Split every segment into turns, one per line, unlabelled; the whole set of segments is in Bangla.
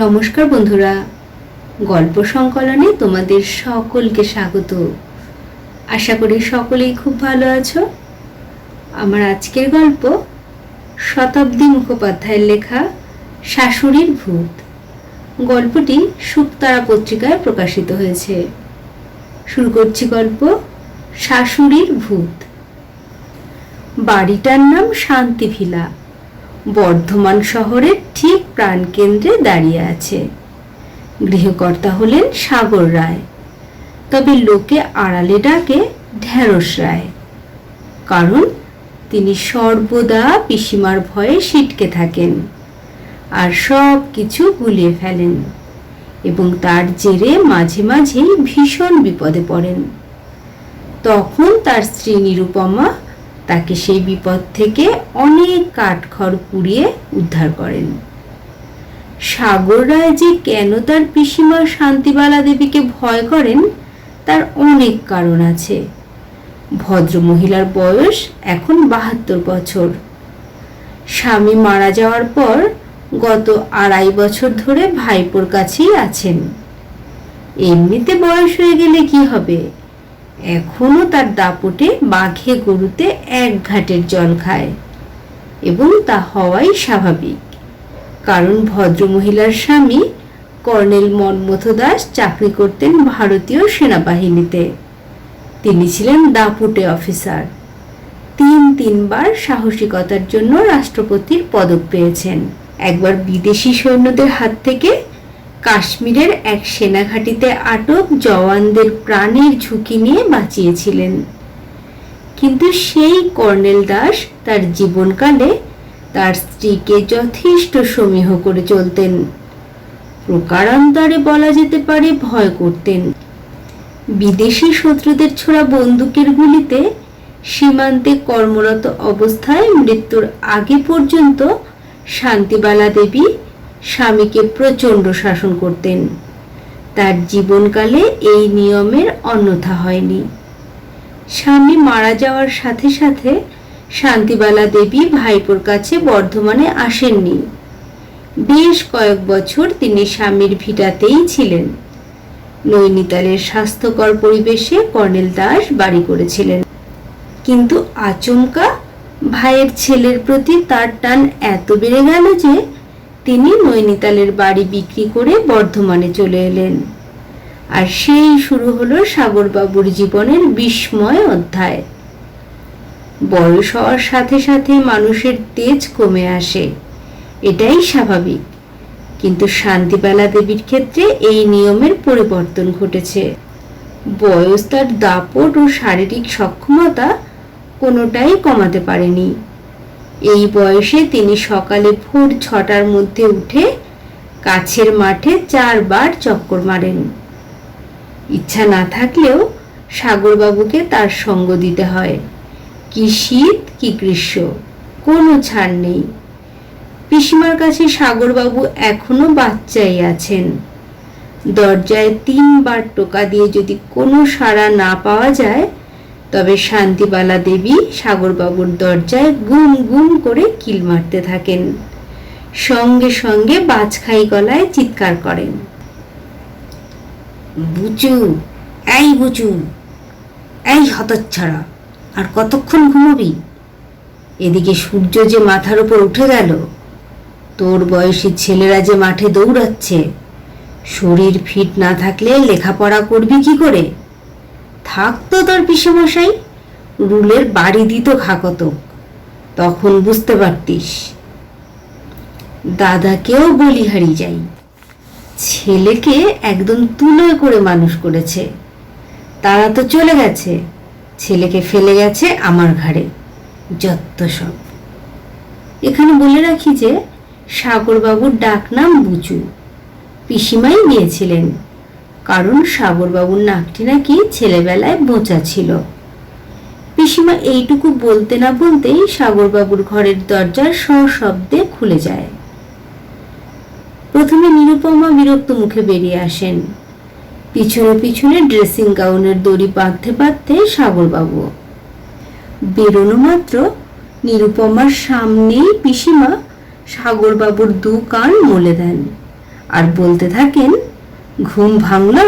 নমস্কার বন্ধুরা, গল্প সংকলনে তোমাদের সকলকে স্বাগত। আশা করি সকলেই খুব ভালো আছো। আমার আজকের গল্প শতাব্দী মুখোপাধ্যায়ের লেখা শাশুড়ির ভূত। গল্পটি শুকতারা পত্রিকায় প্রকাশিত হয়েছে। শুরু করছি গল্প শাশুড়ির ভূত। বাড়িটার নাম শান্তি ভিলা, বর্ধমান শহরের ঠিক প্রাণকেন্দ্রে দাঁড়িয়ে আছে। গৃহকর্তা হলেন সাগর রায়, তবে লোকে আড়ালে ডাকে ঢেঁড়স রায়, কারণ তিনি সর্বদা পিসিমার ভয়ে সিটকে থাকেন আর সব কিছু গুলিয়ে ফেলেন এবং তার জেরে মাঝে মাঝেই ভীষণ বিপদে পড়েন। তখন তার স্ত্রী নিরুপমা তাকে সেই বিপদ থেকে অনেক কাঠখড় পুড়িয়ে উদ্ধার করেন। সাগর রায় যে কেন তার পিসিমা শান্তিবালা দেবীকে ভয় করেন তার অনেক কারণ আছে। ভদ্রমহিলার বয়স এখন 72 বছর। স্বামী মারা যাওয়ার পর গত 2.5 বছর ধরে ভাইপোর কাছেই আছেন। এমনিতে বয়স হয়ে গেলে কি হবে, এখনো তার দাপটে বাঘে গরুতে এক ঘাটের জল খায়, এবং তা হওয়াই স্বাভাবিক, কারণ ভদ্রমহিলার স্বামী কর্নেল মন্মথ দাস চাকরি করতেন ভারতীয় সেনাবাহিনীতে। তিনি ছিলেন দাপুটে অফিসার। 3বার সাহসিকতার জন্য রাষ্ট্রপতির পদক পেয়েছেন। একবার বিদেশি সৈন্যদের হাত থেকে কাশ্মীরের এক সেনাঘাঁটিতে আটক জওয়ানদের প্রাণের ঝুঁকি নিয়ে বাঁচিয়েছিলেন। কিন্তু সেই কর্নেল দাস তার জীবনকালে তার স্ত্রীকে যথেষ্ট সমীহ করে চলতেন। প্রকারান্তরে বলা যেতে পারে ভয় করতেন। বিদেশি শত্রুদের ছোড়া বন্দুকের গুলিতে সীমান্তে কর্মরত অবস্থায় মৃত্যুর আগে পর্যন্ত শান্তিবালা দেবী স্বামীকে প্রচণ্ড শাসন করতেন। তার জীবনকালে এই নিয়মের অন্যথা হয়নি। স্বামী মারা যাওয়ার সাথে সাথে শান্তিবালা দেবী ভাইপোর কাছে বর্ধমানে আসেননি। বেশ কয়েক বছর তিনি স্বামীর ভিটাতেই ছিলেন। নৈনিতালের স্বাস্থ্যকর পরিবেশে কর্নেল দাস বাড়ি করেছিলেন, কিন্তু আচমকা ভাইয়ের ছেলের প্রতি তার টান এত বেড়ে গেল যে তিনি নৈনিতালের বাড়ি বিক্রি করে বর্ধমানে চলে এলেন। আর সেই শুরু হলো সাগরবাবুর জীবনের বিস্ময় অধ্যায়। বয়স হওয়ার সাথে সাথে মানুষের তেজ কমে আসে, এটাই স্বাভাবিক, কিন্তু শান্তিবালা দেবীর ক্ষেত্রে এই নিয়মের পরিবর্তন ঘটেছে। বয়স তার দাপট ও শারীরিক সক্ষমতা কোনোটাই কমাতে পারেনি। এই বয়সে তিনি সকালে ভোর 6টার মধ্যে উঠে কাছের মাঠে 4 বার চক্কর মারেন। ইচ্ছা না থাকলেও সাগরবাবুকে তার সঙ্গ দিতে হয়। কি শীত কি গ্রীষ্ম, কোনো ছাড় নেই। পিসিমার কাছে সাগরবাবু এখনো বাচ্চাই আছেন। দরজায় 3 বার টোকা দিয়ে যদি কোনো সাড়া না পাওয়া যায়, তবে শান্তিবালা দেবী সাগরবাবুর দরজায় গুম গুম করে কিল মারতে থাকেন, সঙ্গে সঙ্গে বাজখাই গলায় চিৎকার করেন, বুচু, এই বুচু, এই হতচ্ছাড়া, আর কতক্ষণ ঘুমোবি? এদিকে সূর্য যে মাথার উপর উঠে গেল, তোর বয়সী ছেলেরা যে মাঠে দৌড়াচ্ছে, শরীর ফিট না থাকলে লেখাপড়া করবি কি করে? থাকতো তোর পিসেমশাই, রুলের বাড়ি দিত খাকতক, তখন বুঝতে পারতিস। দাদাকেও বলিহারি যাই, ছেলেকে একদম তুলে করে মানুষ করেছে। তারা তো চলে গেছে, ছেলেকে ফেলে গেছে আমার ঘাড়ে, যত সব। এখানে বলে রাখি যে সাগরবাবুর ডাক নাম বুচু পিসিমাই দিয়েছিলেন, কারণ সাগরবাবুর নাকটি নাকি ছেলেবেলায় বোঁচা ছিল। পিসিমা এইটুকু বলতে না বলতেই সাগরবাবুর ঘরের দরজা সশব্দে খুলে যায়। প্রথমে নিরুপমা বিরক্ত মুখে বেরিয়ে আসেন, পিছনে পিছনে ড্রেসিং গাউনের দড়ি বাঁধতে বাঁধতে সাগরবাবু। বেরোনো মাত্র নিরুপমার সামনেই পিসিমা সাগরবাবুর 2 কান মলে দেন আর বলতে থাকেন, ঘুম ভাঙলো?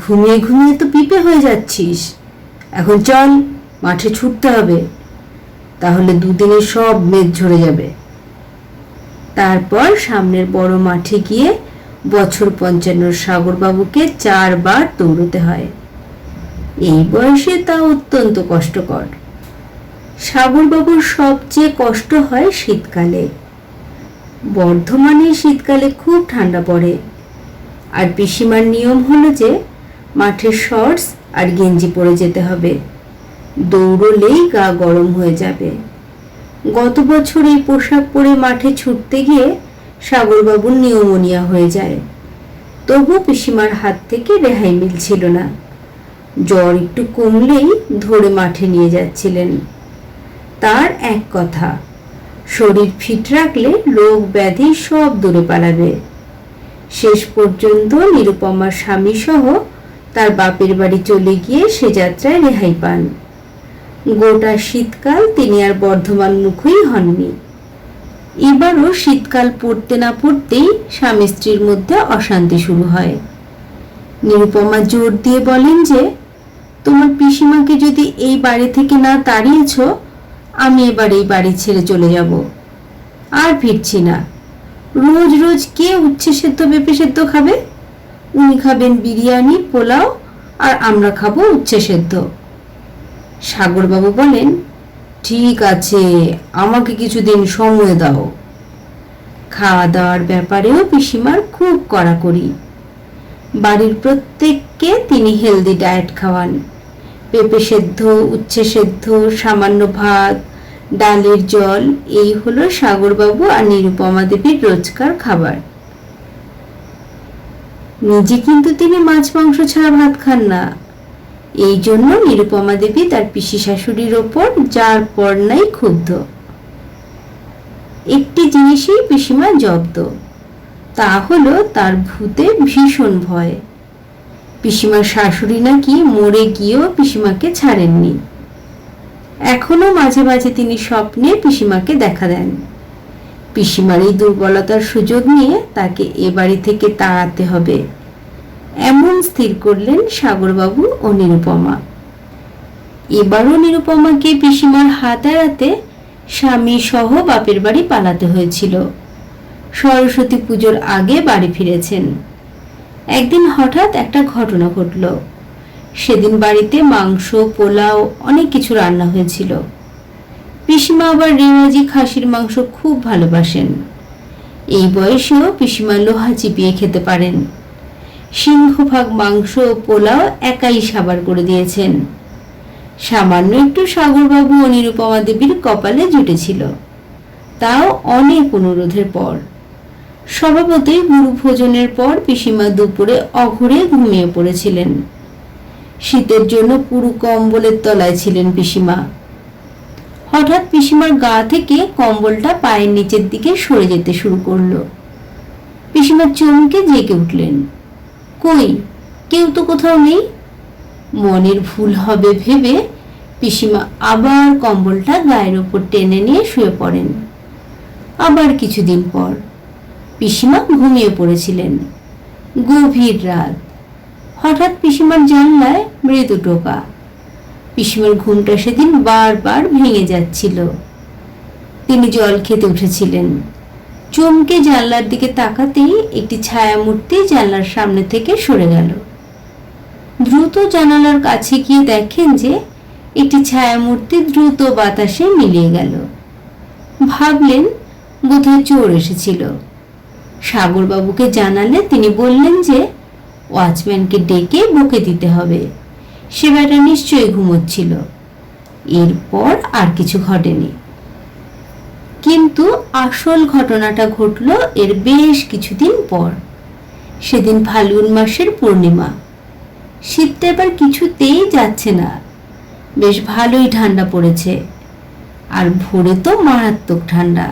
ঘুমিয়ে ঘুমিয়ে তো পিঁপে হয়ে যাচ্ছিস। এখন চল, মাঠে ছুটতে হবে, তাহলে দুদিনে সব মেদ ঝরে যাবে। তারপর সামনের বড় মাঠে গিয়ে বছর 55 সাগরবাবুকে 4 বার দৌড়তে হয়। এই বয়সে তা অত্যন্ত কষ্টকর। সাগরবাবুর সবচেয়ে কষ্ট হয় শীতকালে। বর্ধমানে শীতকালে খুব ঠান্ডা পড়ে, আর পিসিমার নিয়ম হলো যে মাঠে শর্টস আর গেঞ্জি পরে যেতে হবে, দৌড়লেই গা গরম হয়ে যাবে। গত বছর এই পোশাক পরে মাঠে ছুটতে গিয়ে সাগরবাবুর নিউমোনিয়া হয়ে যায়। তবু পিসিমার হাত থেকে রেহাই মিলছিল না। জ্বর একটু কমলেই ধরে মাঠে নিয়ে যাচ্ছিলেন। তার এক কথা, শরীর ফিট রাখলে রোগ ব্যাধি সব দূরে পালাবে। শেষ পর্যন্ত নিরুপমার স্বামী সহ তার বাপের বাড়ি চলে গিয়ে সে যাত্রায় রেহাই পান। গোটা শীতকাল তিনি আর বর্ধমান মুখই হননি। এবারও শীতকাল পড়তে না পড়তেই স্বামী স্ত্রীর মধ্যে অশান্তি শুরু হয়। নিরুপমা জোর দিয়ে বলেন যে, তোমার পিসিমাকে যদি এই বাড়ি থেকে না তাড়িয়েছ, আমি এবার এই বাড়ি ছেড়ে চলে যাব, আর ফিরছি না। রোজ রোজ কে উচ্ছে সেদ্ধ পেঁপে সেদ্ধ খাবে? উনি খাবেন বিরিয়ানি পোলাও, আর আমরা খাবো উচ্ছে সেদ্ধ। সাগরবাবু বলেন, ঠিক আছে, আমাকে কিছুদিন সময় দাও। খাওয়া দাওয়ার ব্যাপারেও পিসিমার খুব কড়াকড়ি। বাড়ির প্রত্যেককে তিনি হেলদি ডায়েট খাওয়ান। পেঁপে সেদ্ধ, উচ্ছে সেদ্ধ, সামান্য ভাত, ডালের জল, এই হলো সাগরবাবু আর নিরুপমা দেবীর রোজকার খাবার। নিজে কিন্তু তিনি মাছ মাংস ছাড়া ভাত খান না। এই জন্য নিরুপমা দেবী তার পিসি শাশুড়ির ওপর যার পর নাই ক্ষুব্ধ। একটি জিনিসই পিসিমা জব্দ, তা হলো তার ভূতে ভীষণ ভয়। পিসিমার শাশুড়ি নাকি মরে গিয়েও পিসিমাকে ছাড়েননি। এখনো মাঝে মাঝে তিনি স্বপ্নে পিসিমাকে দেখা দেন। পিসিমার এই দুর্বলতার সুযোগ নিয়ে তাকে এ বাড়ি থেকে তাড়াতে হবে, এমন স্থির করলেন সাগরবাবু ও নিরুপমা। এবারও নিরুপমাকে পিসিমার হাত এড়াতে স্বামী সহ বাপের বাড়ি পালাতে হয়েছিল। সরস্বতী পুজোর আগে বাড়ি ফিরেছেন। একদিন হঠাৎ একটা ঘটনা ঘটল। সেদিন বাড়িতে মাংস পোলাও অনেক কিছু রান্না হয়েছিল। পিসিমা আবার রেওয়াজি খাসির মাংস খুব ভালোবাসেন। এই বয়সেও পিসিমা লোহা চিপিয়ে খেতে পারেন। সিংহভাগ মাংস ও পোলাও একাই সাবার করে দিয়েছেন। সামান্য একটু সাগরবাবু ও নিরুপমা দেবীর কপালে জুটেছিল, তাও অনেক অনুরোধের পর। স্বভাবতই গুরু ভোজনের পর পিসিমা দুপুরে অঘরে ঘুমিয়ে পড়েছিলেন। শীতের জন্য পুরো কম্বলের তলায় ছিলেন পিসিমা। হঠাৎ পিসিমার গা থেকে কম্বলটা পায়ের নিচের দিকে সরে যেতে শুরু করলো। পিসিমা চমকে জেগে উঠলেন। কই, কেউ তো কোথাও নেই। মনের ভুল হবে ভেবে পিসিমা আবার কম্বলটা গায়ের ওপর টেনে নিয়ে শুয়ে পড়েন। আবার কিছুদিন পর পিসিমা ঘুমিয়ে পড়েছিলেন। গভীর রাত। হঠাৎ পিসিমার জানলায় মৃদু টোকা। পিসিমার ঘুমটা সেদিন বারবার ভেঙে যাচ্ছিল। তিনি জল খেতে উঠেছিলেন। চমকে জানলার দিকে তাকাতেই একটি ছায়ামূর্তি জানলার সামনে থেকে সরে গেল। দ্রুত জানালার কাছে গিয়ে দেখেন যে একটি ছায়ামূর্তি দ্রুত বাতাসে মিলিয়ে গেল। ভাবলেন বোধহয় চোর এসেছিল। সাগরবাবুকে জানালে তিনি বললেন যে ওয়াচম্যানকে ডেকে বকে দিতে হবে, সে বেটা নিশ্চয়ই ঘুমোচ্ছিল। এরপর আর কিছু ঘটেনি। কিন্তু আসল ঘটনাটা ঘটল এর বেশ কিছুদিন পর। সেদিন ফাল্গুন মাসের পূর্ণিমা। শীতটা এবার কিছুতেই যাচ্ছে না। বেশ ভালোই ঠান্ডা পড়েছে, আর ভোরে তো মারাত্মক ঠান্ডা।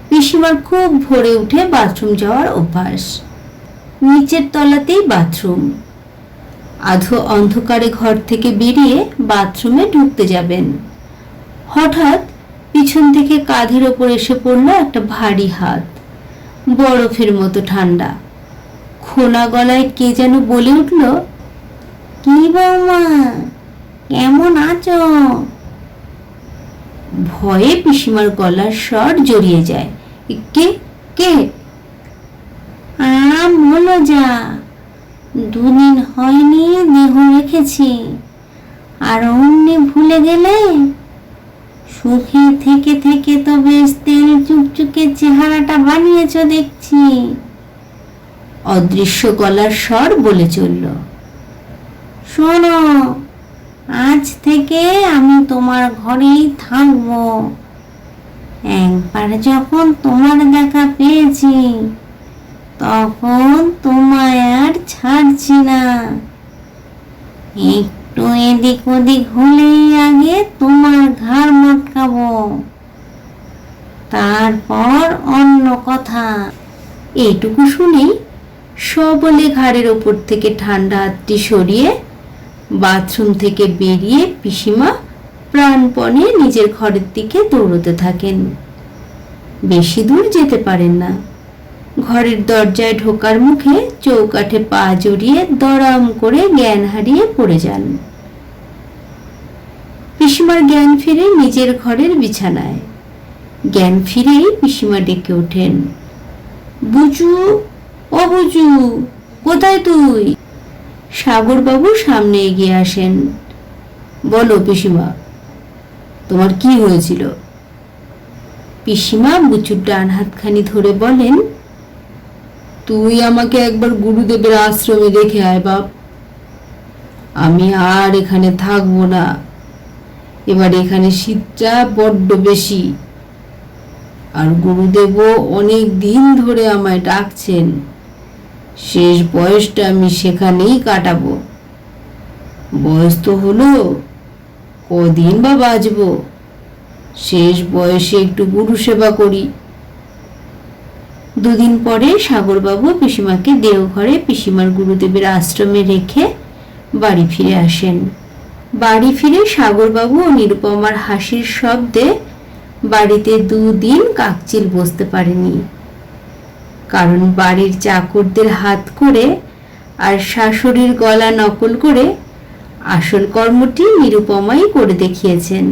পিসিমার খুব ভোরে উঠে বাথরুম যাওয়ার অভ্যাস। নিচের তলাতেই বাথরুম। আধো অন্ধকারে ঘর থেকে বেরিয়ে বাথরুমে ঢুকতে যাবেন। হঠাৎ পিছন থেকে কাঁধের ওপর এসে পড়ল একটা ভারী হাত। বরফের মতো ঠান্ডা। খোলা গলায় কে যেন বলে উঠল, কি বৌমা, কেমন আছো? ভয়ে পিসিমার গলার স্বর জড়িয়ে যায়। কে কে? বলো যা, দুদিন হয়নি দেহ রেখেছি, আর অমনি ভুলে গেলে? সুখে থেকে থেকে তো বেশ তেল চুকচুকে চেহারাটা বানিয়েছ দেখছি। অদৃশ্য গলার স্বর বলে চলল, শোনো, আজ থেকে আমি তোমার ঘরেই থাকবো। একবার যখন তোমার দেখা পেয়েছি তখন তোমায় আর ছাড়ছি না। একটু এদিক ওদিক হলেই আগে তোমার ঘাড় মটকাবো, তারপর অন্য কথা। এইটুকু শুনেই সবলে ঘাড়ের ওপর থেকে ঠান্ডা হাতটি সরিয়ে বাথরুম থেকে বেরিয়ে পিসিমা প্রাণপণে নিজের ঘরের দিকে দৌড়তে থাকেন। বেশি দূর যেতে পারেন না। ঘরের দরজায় ঢোকার মুখে চৌকাঠে পা জড়িয়ে দড়াম করে জ্ঞান হারিয়ে পড়ে যান। পিসিমার জ্ঞান ফিরে নিজের ঘরের বিছানায়। জ্ঞান ফিরেই পিসিমা ডেকে ওঠেন, বুচু, ও বুচু, কোথায় তুই? সাগরবাবু সামনে এগিয়ে আসেন। বলো পিসিমা, তোমার কি হয়েছিল? পিসিমা বুচুর ডান হাতখানি ধরে বলেন, তুই আমাকে একবার গুরুদেবের আশ্রমে রেখে আয় বাপ। আমি আর এখানে থাকবো না। এবার এখানে শীতটা বড্ড বেশি, আর গুরুদেবও অনেক দিন ধরে আমায় ডাকছেন। শেষ বয়সটা আমি সেখানেই কাটাবো। বয়স তো হলো, কদিন বা বাঁচবো। শেষ বয়সে একটু গুরু সেবা করি। দুদিন পরে সাগরবাবু পিসিমাকে দেওঘরে পিসিমার গুরুদেবের আশ্রমে রেখে বাড়ি ফিরে আসেন। বাড়ি ফিরে সাগরবাবু ও নিরুপমার হাসির শব্দে বাড়িতে দুদিন কাকচিল বসতে পারেনি। কারণ বাড়ির চাকরদের হাত করে আর শাশুড়ির গলা নকল করে আসল কর্মটি নিরুপমাই করে দেখিয়েছেন।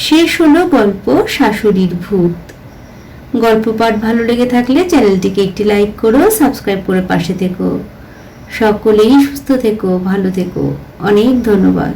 শেষ হলো গল্প শাশুড়ির ভূত। গল্প পাঠ ভালো লেগে থাকলে চ্যানেলটিকে একটি লাইক করো, সাবস্ক্রাইব করে পাশে থেকো। সকলেই সুস্থ থেকো, ভালো থেকো। অনেক ধন্যবাদ।